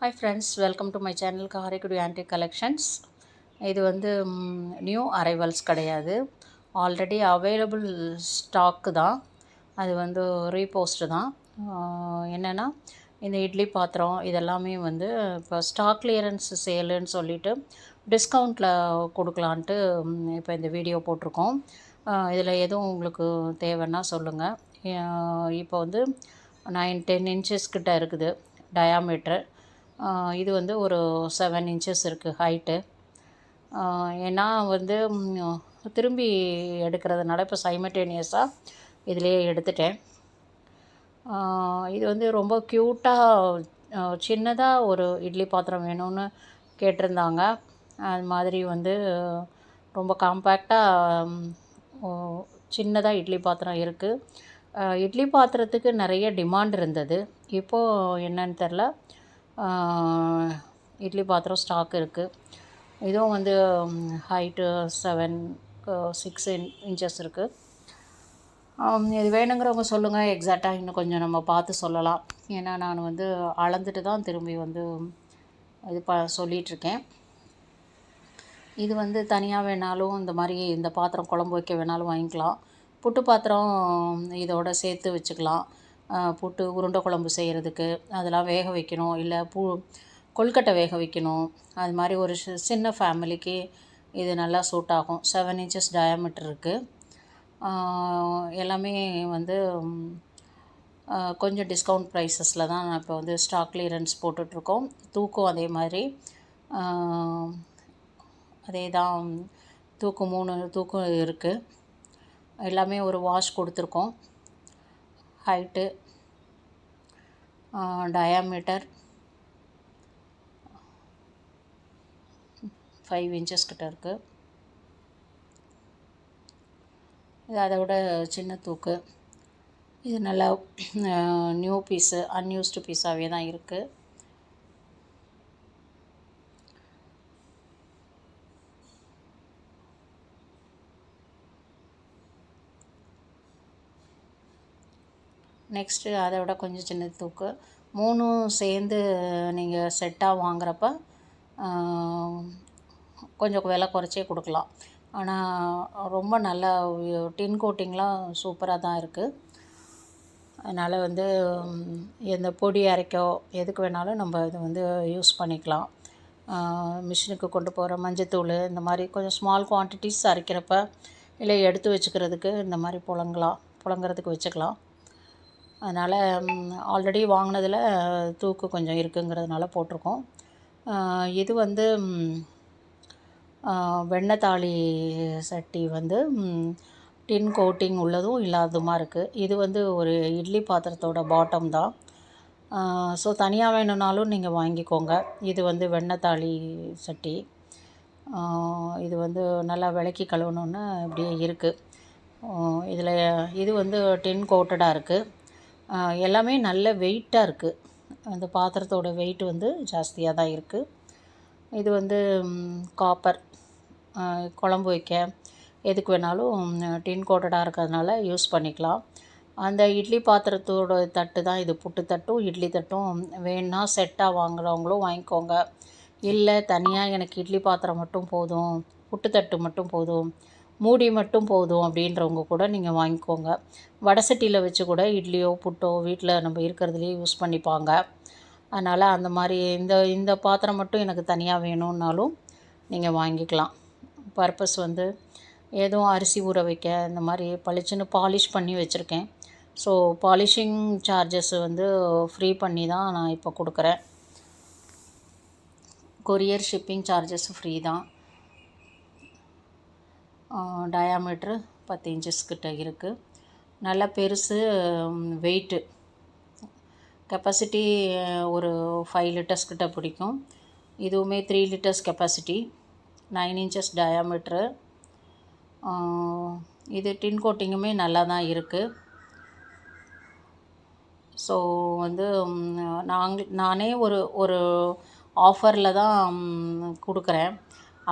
Hi friends, welcome to my channel Kaharikudu Antique Collections. இது வந்து new arrivals கிடையாது, already available stock தான். அது வந்து ரீபோஸ்ட்டு தான். என்னென்னா இந்த இட்லி பாத்திரம் இதெல்லாமே வந்து இப்போ ஸ்டாக் கிளியரன்ஸ் சேலுன்னு சொல்லிவிட்டு டிஸ்கவுண்ட்டில் கொடுக்கலான்ட்டு இப்போ இந்த வீடியோ போட்டிருக்கோம். இதில் எதுவும் உங்களுக்கு தேவைன்னா சொல்லுங்கள். இப்போ வந்து 9-10 இன்ச்சஸ் கிட்ட இருக்குது டயாமீட்ரு. இது வந்து ஒரு 7 இன்ச்சஸ் இருக்குது ஹைட்டு. ஏன்னா வந்து திரும்பி எடுக்கிறதுனால இப்போ சைமல்டேனியஸாக இதிலே எடுத்துட்டேன். இது வந்து ரொம்ப க்யூட்டாக சின்னதாக ஒரு இட்லி பாத்திரம் வேணும்னு கேட்டிருந்தாங்க. அது மாதிரி வந்து ரொம்ப காம்பேக்டாக சின்னதாக இட்லி பாத்திரம் இருக்குது. இட்லி பாத்திரத்துக்கு நிறைய டிமாண்ட் இருந்தது. இப்போது என்னன்னு தெரில, இட்லி பாத்திரம் ஸ்டாக் இருக்குது. இதுவும் வந்து ஹைட்டு 7-6 இன்ச்சஸ் இருக்குது. இது வேணுங்கிறவங்க சொல்லுங்கள், எக்ஸாக்டாக இன்னும் கொஞ்சம் நம்ம பார்த்து சொல்லலாம். ஏன்னா நான் வந்து அளந்துட்டு தான் திரும்பி வந்து இது சொல்லிகிட்ருக்கேன். இது வந்து தனியாக வேணாலும் இந்த மாதிரி இந்த பாத்திரம் குழம்பு வைக்க வேணாலும் வாங்கிக்கலாம். புட்டு பாத்திரம் இதோட சேர்த்து வச்சுக்கலாம். புட்டு உருண்டை குழம்பு செய்கிறதுக்கு அதெல்லாம் வேக வைக்கணும், இல்லை கொழுக்கட்டை வேக வைக்கணும். அது மாதிரி ஒரு சின்ன ஃபேமிலிக்கு இது நல்லா சூட் ஆகும். 7 இன்ச்சஸ் டயாமீட்டர் இருக்குது. எல்லாமே வந்து கொஞ்சம் டிஸ்கவுண்ட் ப்ரைஸஸில் தான் நான் இப்போ வந்து ஸ்டாக் கிளியரன்ஸ் போட்டுட்ருக்கோம். தூக்கம் அதே மாதிரி அதே தான், தூக்கு 3 தூக்கம் இருக்குது. எல்லாமே ஒரு வாஷ் கொடுத்துருக்கோம். ஹைட்டு, டயாமீட்டர் 5 இன்ச்சஸ் கிட்ட இருக்குது. இது அதை விட சின்ன தூக்கு. இது நல்லா நியூ பீஸு, அன்யூஸ்டு பீஸாகவே தான் இருக்குது. நெக்ஸ்ட்டு அதை விட கொஞ்சம் சின்ன தூக்கு. 3 சேர்ந்து நீங்கள் செட்டாக வாங்குறப்ப கொஞ்சம் விலை குறைச்சே கொடுக்கலாம். ஆனால் ரொம்ப நல்ல டின் கோட்டிங்லாம் சூப்பராக தான் இருக்குது. அதனால் வந்து எந்த பொடி அரைக்கோ எதுக்கு வேணாலும் நம்ம இது வந்து யூஸ் பண்ணிக்கலாம். மிஷினுக்கு கொண்டு போகிற மஞ்சத்தூள் இந்த மாதிரி கொஞ்சம் ஸ்மால் குவான்டிட்டிஸ் அரைக்கிறப்ப இல்லை எடுத்து வச்சுக்கிறதுக்கு இந்த மாதிரி புழங்குறதுக்கு வச்சுக்கலாம். அதனால் ஆல்ரெடி வாங்கினதில் தூக்கு கொஞ்சம் இருக்குங்கிறதுனால போட்டிருக்கோம். இது வந்து வெண்ணெய் சட்டி வந்து டின் கோட்டிங் உள்ளதும் இல்லாததுமாக இருக்குது. இது வந்து ஒரு இட்லி பாத்திரத்தோட பாட்டம் தான். ஸோ தனியாக வேணும்னாலும் நீங்கள் வாங்கிக்கோங்க. இது வந்து வெண்ணெய் சட்டி. இது வந்து நல்லா விளக்கி கழுவணுன்னு இப்படியே இருக்குது. இதில் இது வந்து டின் கோட்டடாக இருக்குது. எல்லாமே நல்ல வெயிட்டாக இருக்குது. அந்த பாத்திரத்தோட வெயிட் வந்து ஜாஸ்தியாக தான் இருக்குது. இது வந்து காப்பர், குழம்பு வைக்க எதுக்கு வேணாலும் டின் கோட்டடாக இருக்கிறதுனால யூஸ் பண்ணிக்கலாம். அந்த இட்லி பாத்திரத்தோட தட்டு தான் இது. புட்டு தட்டும் இட்லி தட்டும் வேணுன்னா செட்டாக வாங்குறவங்களும் வாங்கிக்கோங்க. இல்லை தனியாக எனக்கு இட்லி பாத்திரம் மட்டும் போதும், புட்டு தட்டு மட்டும் போதும், மூடி மட்டும் போதும் அப்படின்றவங்க கூட நீங்கள் வாங்கிக்கோங்க. வடை சட்டியில் வச்சு கூட இட்லியோ புட்டோ வீட்டில் நம்ம இருக்கிறதுலையே யூஸ் பண்ணிப்பாங்க. அதனால் அந்த மாதிரி இந்த பாத்திரம் மட்டும் எனக்கு தனியாக வேணும்னாலும் நீங்கள் வாங்கிக்கலாம். பர்பஸ் வந்து எதுவும் அரிசி ஊற வைக்க இந்த மாதிரி பளிச்சுன்னு பாலிஷ் பண்ணி வச்சுருக்கேன். ஸோ பாலிஷிங் சார்ஜஸ் வந்து ஃப்ரீ பண்ணி தான் நான் இப்போ கொடுக்குறேன். கொரியர் ஷிப்பிங் சார்ஜஸ் ஃப்ரீ தான். டயாமீட்ரு 10 இன்ச்சஸ் கிட்ட இருக்குது. நல்ல பெருசு. வெயிட்டு கெப்பாசிட்டி ஒரு 5 லிட்டர்ஸ் கிட்ட பிடிக்கும். இதுவுமே 3 லிட்டர்ஸ் கெப்பாசிட்டி, 9 இன்ச்சஸ் டயாமீட்ரு. இது டின் கோட்டிங்குமே நல்லா தான் இருக்குது. ஸோ வந்து நானே ஒரு ஆஃபரில் தான் கொடுக்குறேன்.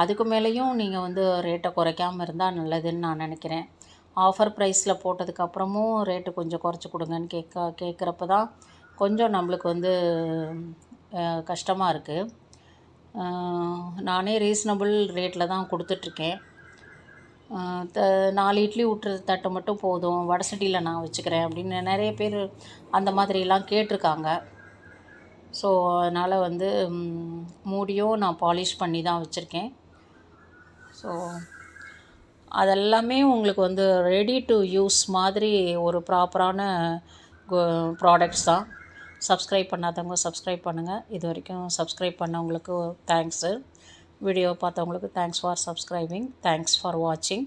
அதுக்கு மேலேயும் நீங்கள் வந்து ரேட்டை குறைக்காமல் இருந்தால் நல்லதுன்னு நான் நினைக்கிறேன். ஆஃபர் ப்ரைஸில் போட்டதுக்கப்புறமும் ரேட்டு கொஞ்சம் குறைச்சி கொடுங்கன்னு கேட்குறப்ப தான் கொஞ்சம் நம்மளுக்கு வந்து கஷ்டமாக இருக்குது. நானே ரீசனபிள் ரேட்டில் தான் கொடுத்துட்ருக்கேன். 4 இட்லி ஊட்டுற தட்டு மட்டும் போதும், வடை சட்டியில் நான் வச்சுக்கிறேன் அப்படின்னு நிறைய பேர் அந்த மாதிரிலாம் கேட்டிருக்காங்க. ஸோ அதனால் வந்து மூடியும் நான் பாலிஷ் பண்ணி தான் வச்சுருக்கேன். ஸோ அதெல்லாமே உங்களுக்கு வந்து ரெடி டு யூஸ் மாதிரி ஒரு ப்ராப்பரான ப்ராடக்ட்ஸ் தான். சப்ஸ்கிரைப் பண்ணாதவங்க சப்ஸ்கிரைப் பண்ணுங்கள். இது வரைக்கும் சப்ஸ்கிரைப் பண்ணவங்களுக்கு தேங்க்ஸு. வீடியோ பார்த்தவங்களுக்கு thanks for subscribing. Thanks for வாட்சிங்.